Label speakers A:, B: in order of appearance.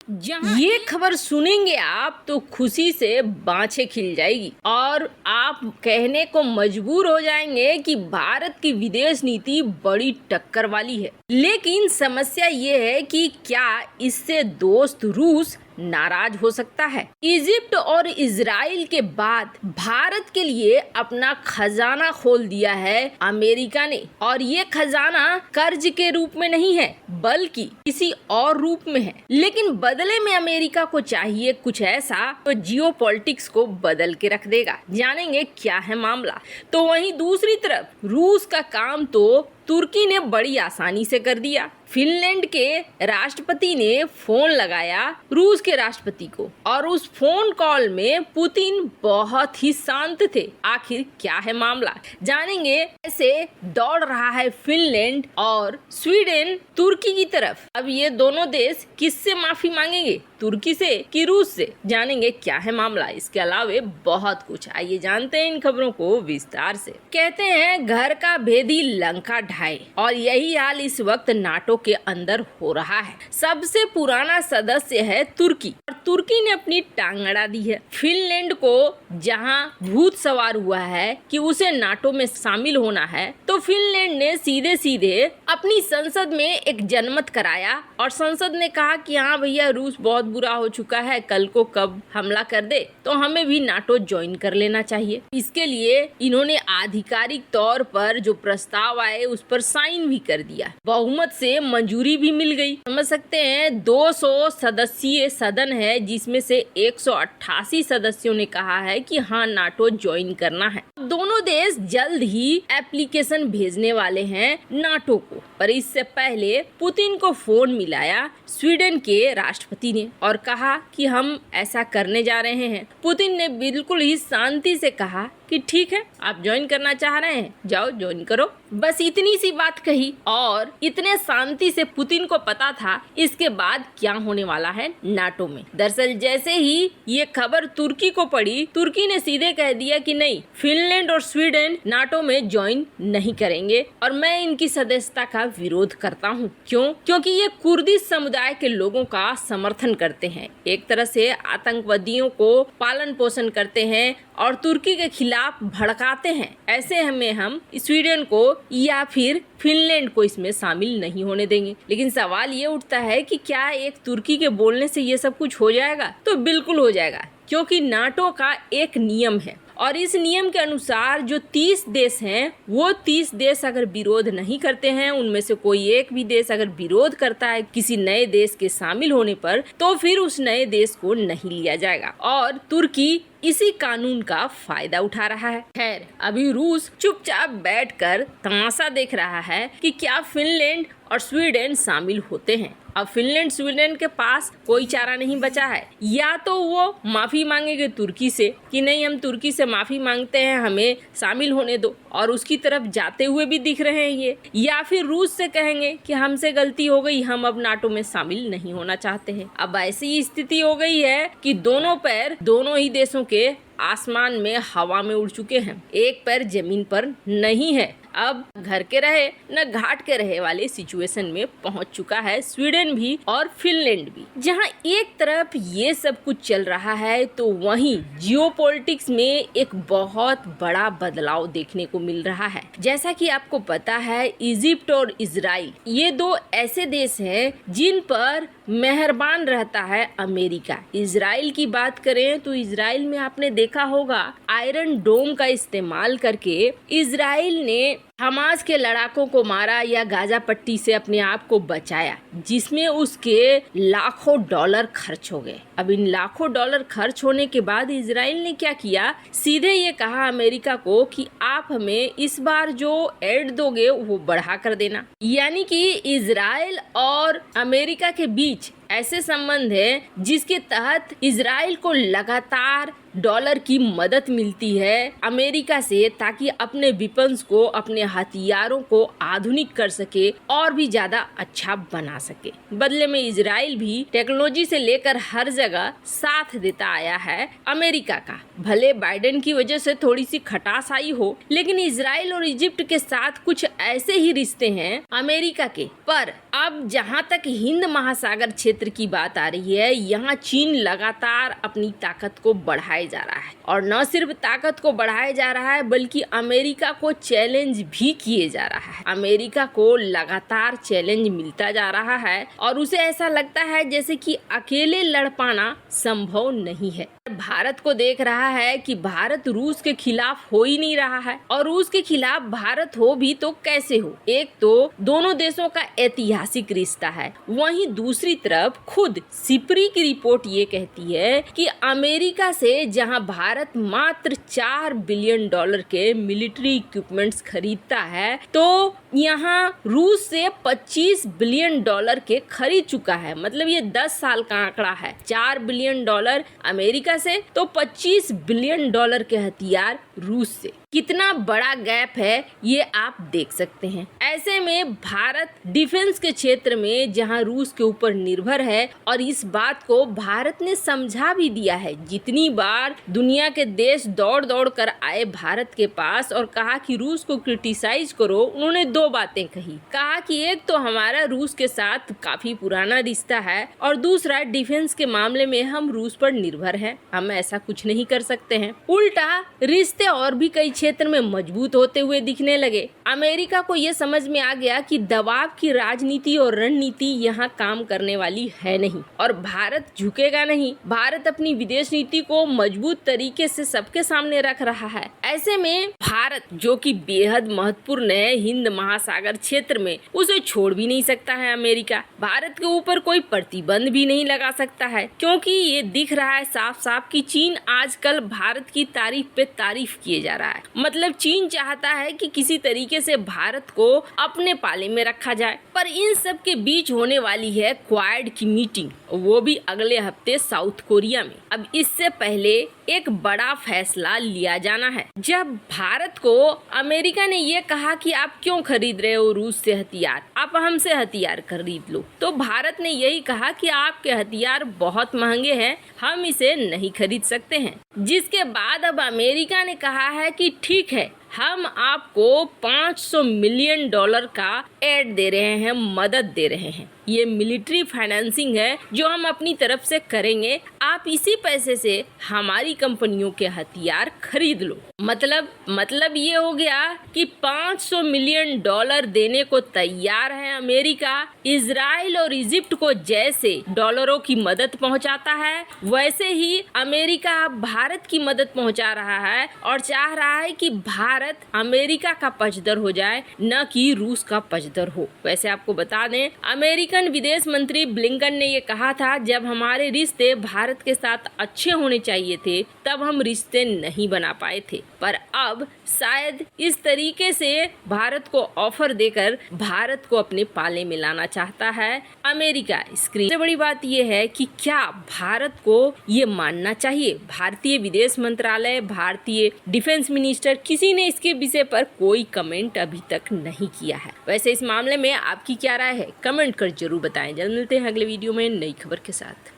A: जहां ये खबर सुनेंगे आप तो खुशी से बाँछें खिल जाएगी और आप कहने को मजबूर हो जाएंगे कि भारत की विदेश नीति बड़ी टक्कर वाली है। लेकिन समस्या ये है कि क्या इससे दोस्त रूस नाराज हो सकता है। इजिप्ट और इजराइल के बाद भारत के लिए अपना खजाना खोल दिया है अमेरिका ने, और ये खजाना कर्ज के रूप में नहीं है बल्कि किसी और रूप में है। लेकिन बदले में अमेरिका को चाहिए कुछ ऐसा तो जियोपॉलिटिक्स को बदल के रख देगा। जानेंगे क्या है मामला। तो वहीं दूसरी तरफ रूस का काम तो तुर्की ने बड़ी आसानी से कर दिया। फिनलैंड के राष्ट्रपति ने फोन लगाया रूस के राष्ट्रपति को और उस फोन कॉल में पुतिन बहुत ही शांत थे। आखिर क्या है मामला, जानेंगे। ऐसे दौड़ रहा है फिनलैंड और स्वीडन तुर्की की तरफ। अब ये दोनों देश किससे माफी मांगेंगे, तुर्की से कि रूस से? जानेंगे क्या है मामला। इसके अलावा बहुत कुछ, आइए जानते हैं इन खबरों को विस्तार से। कहते हैं घर का भेदी लंका ढाए, और यही हाल इस वक्त नाटो के अंदर हो रहा है। सबसे पुराना सदस्य है तुर्की और तुर्की ने अपनी टांग अड़ा दी है। फिनलैंड को जहां भूत सवार हुआ है कि उसे नाटो में शामिल होना है, तो फिनलैंड ने सीधे सीधे अपनी संसद में एक जनमत कराया और संसद ने कहा कि हाँ भैया, रूस बहुत बुरा हो चुका है, कल को कब हमला कर दे तो हमें भी नाटो ज्वाइन कर लेना चाहिए। इसके लिए इन्होंने आधिकारिक तौर पर जो प्रस्ताव आए उस पर साइन भी कर दिया। बहुमत से मंजूरी भी मिल गई। समझ सकते हैं 200 सदस्यीय सदन है जिसमें से 188 सदस्यों ने कहा है कि हाँ नाटो ज्वाइन करना है। दोनों देश जल्द ही एप्लीकेशन भेजने वाले हैं नाटो को। पर इससे पहले पुतिन को फोन मिलाया स्वीडन के राष्ट्रपति ने और कहा कि हम ऐसा करने जा रहे हैं। पुतिन ने बिल्कुल ही शांति से कहा कि ठीक है, आप ज्वाइन करना चाह रहे हैं, जाओ ज्वाइन करो। बस इतनी सी बात कही और इतने शांति से पुतिन को पता था इसके बाद क्या होने वाला है नाटो में। दरअसल जैसे ही ये खबर तुर्की को पड़ी, तुर्की ने सीधे कह दिया कि नहीं, फिनलैंड और स्वीडन नाटो में ज्वाइन नहीं करेंगे और मैं इनकी सदस्यता का विरोध करता हूँ। क्यों? क्योंकि ये कुर्दिश समुदाय के लोगों का समर्थन करते हैं, एक तरह से आतंकवादियों को पालन पोषण करते हैं और तुर्की के खिलाफ भड़काते हैं। ऐसे में हम स्वीडन को या फिर फिनलैंड को इसमें शामिल नहीं होने देंगे। लेकिन सवाल ये उठता है कि क्या एक तुर्की के बोलने से ये सब कुछ हो जाएगा? तो बिल्कुल हो जाएगा, क्योंकि नाटो का एक नियम है और इस नियम के अनुसार जो 30 देश हैं वो 30 देश अगर विरोध नहीं करते हैं, उनमें से कोई एक भी देश अगर विरोध करता है किसी नए देश के शामिल होने पर, तो फिर उस नए देश को नहीं लिया जाएगा और तुर्की इसी कानून का फायदा उठा रहा है। खैर, अभी रूस चुपचाप बैठकर तमाशा देख रहा है कि क्या फिनलैंड और स्वीडन शामिल होते हैं। अब फिनलैंड स्वीडन के पास कोई चारा नहीं बचा है, या तो वो माफी मांगेंगे तुर्की से कि नहीं, हम तुर्की से माफी मांगते हैं, हमें शामिल होने दो, और उसकी तरफ जाते हुए भी दिख रहे हैं ये, या फिर रूस से कहेंगे कि हमसे गलती हो गई, हम अब नाटो में शामिल नहीं होना चाहते हैं। अब ऐसी स्थिति हो गई है कि दोनों पैर दोनों ही देशों के आसमान में हवा में उड़ चुके हैं, एक पैर जमीन पर नहीं है। अब घर के रहे न घाट के रहे वाले सिचुएशन में पहुंच चुका है स्वीडन भी और फिनलैंड भी। जहां एक तरफ ये सब कुछ चल रहा है तो वहीं जियोपॉलिटिक्स में एक बहुत बड़ा बदलाव देखने को मिल रहा है। जैसा कि आपको पता है, इजिप्ट और इजराइल ये दो ऐसे देश हैं जिन पर मेहरबान रहता है अमेरिका। इजराइल की बात करें तो इजराइल में आपने देखा होगा आयरन डोम का इस्तेमाल करके इजराइल ने हमास के लड़ाकों को मारा या गाजा पट्टी से अपने आप को बचाया, जिसमें उसके लाखों डॉलर खर्च हो गए। अब इन लाखों डॉलर खर्च होने के बाद इजराइल ने क्या किया, सीधे ये कहा अमेरिका को कि आप हमें इस बार जो एड दोगे वो बढ़ा कर देना। यानी कि इजराइल और अमेरिका के बीच ऐसे संबंध है जिसके तहत इजराइल को लगातार डॉलर की मदद मिलती है अमेरिका से, ताकि अपने वेपन्स को, अपने हथियारों को आधुनिक कर सके और भी ज्यादा अच्छा बना सके। बदले में इजराइल भी टेक्नोलॉजी से लेकर हर जगह साथ देता आया है अमेरिका का। भले बाइडेन की वजह से थोड़ी सी खटास आई हो, लेकिन इजराइल और इजिप्ट के साथ कुछ ऐसे ही रिश्ते हैं अमेरिका के। पर अब जहां तक हिंद महासागर क्षेत्र की बात आ रही है, यहाँ चीन लगातार अपनी ताकत को बढ़ाए जा रहा है, और न सिर्फ ताकत को बढ़ाया जा रहा है बल्कि अमेरिका को चैलेंज भी किए जा रहा है। अमेरिका को लगातार चैलेंज मिलता जा रहा है और उसे ऐसा लगता है जैसे कि अकेले लड़ पाना संभव नहीं है। भारत को देख रहा है कि भारत रूस के खिलाफ हो ही नहीं रहा है, और रूस के खिलाफ भारत हो भी तो कैसे हो। एक तो दोनों देशों का ऐतिहासिक रिश्ता है, वहीं दूसरी तरफ खुद सिपरी की रिपोर्ट ये कहती है कि अमेरिका से जहां भारत मात्र $4 बिलियन के मिलिट्री इक्विपमेंट्स खरीदता है, तो यहाँ रूस से $25 बिलियन के खरीद चुका है। मतलब ये 10 साल का आंकड़ा है। $4 बिलियन अमेरिका से, तो $25 बिलियन के हथियार रूस से। कितना बड़ा गैप है ये आप देख सकते हैं। ऐसे में भारत डिफेंस के क्षेत्र में जहां रूस के ऊपर निर्भर है, और इस बात को भारत ने समझा भी दिया है। जितनी बार दुनिया के देश दौड़ दौड़ कर आए भारत के पास और कहा कि रूस को क्रिटिसाइज करो, उन्होंने दो बातें कहा कि एक तो हमारा रूस के साथ काफी पुराना रिश्ता है, और दूसरा डिफेंस के मामले में हम रूस पर निर्भर हैं, हम ऐसा कुछ नहीं कर सकते हैं। उल्टा रिश्ते और भी कई क्षेत्र में मजबूत होते हुए दिखने लगे। अमेरिका को यह समझ में आ गया कि दबाव की राजनीति और रणनीति यहाँ काम करने वाली है नहीं, और भारत झुकेगा नहीं। भारत अपनी विदेश नीति को मजबूत तरीके से सबके सामने रख रहा है। ऐसे में भारत, जो कि बेहद महत्वपूर्ण है हिंद महासागर क्षेत्र में, उसे छोड़ भी नहीं सकता है अमेरिका। भारत के ऊपर कोई प्रतिबंध भी नहीं लगा सकता है, क्योंकि ये दिख रहा है साफ साफ कि चीन आजकल भारत की तारीफ पे तारीफ किए जा रहा है। मतलब चीन चाहता है कि किसी तरीके से भारत को अपने पाले में रखा जाए। पर इन सब के बीच होने वाली है क्वाड की मीटिंग, वो भी अगले हफ्ते साउथ कोरिया में। अब इससे पहले एक बड़ा फैसला लिया जाना है। जब भारत को अमेरिका ने ये कहा कि आप क्यों खरीद रहे हो रूस से हथियार, आप हमसे हथियार खरीद लो, तो भारत ने यही कहा कि आपके हथियार बहुत महंगे हैं, हम इसे नहीं खरीद सकते हैं। जिसके बाद अब अमेरिका ने कहा है कि ठीक है, हम आपको $500 मिलियन का एड दे रहे हैं, मदद दे रहे हैं। ये मिलिट्री फाइनेंसिंग है जो हम अपनी तरफ से करेंगे, आप इसी पैसे से हमारी कंपनियों के हथियार खरीद लो। मतलब ये हो गया कि $500 मिलियन देने को तैयार है अमेरिका। इजराइल और इजिप्ट को जैसे डॉलरों की मदद पहुंचाता है, वैसे ही अमेरिका भारत की मदद पहुंचा रहा है और चाह रहा है कि भारत अमेरिका का पक्षधर हो जाए, न कि रूस का पक्षधर हो। वैसे आपको बता दें, अमेरिकन विदेश मंत्री ब्लिंकन ने ये कहा था, जब हमारे रिश्ते भारत के साथ अच्छे होने चाहिए थे तब हम रिश्ते नहीं बना पाए थे, पर अब शायद इस तरीके से भारत को ऑफर देकर भारत को अपने पाले में लाना चाहता है अमेरिका। इसकी बड़ी बात यह है कि क्या भारत को ये मानना चाहिए। भारतीय विदेश मंत्रालय, भारतीय डिफेंस मिनिस्टर, किसी ने इसके विषय पर कोई कमेंट अभी तक नहीं किया है। वैसे इस मामले में आपकी क्या राय है, कमेंट कर जरूर बताएं। जल्द मिलते हैं अगले वीडियो में नई खबर के साथ।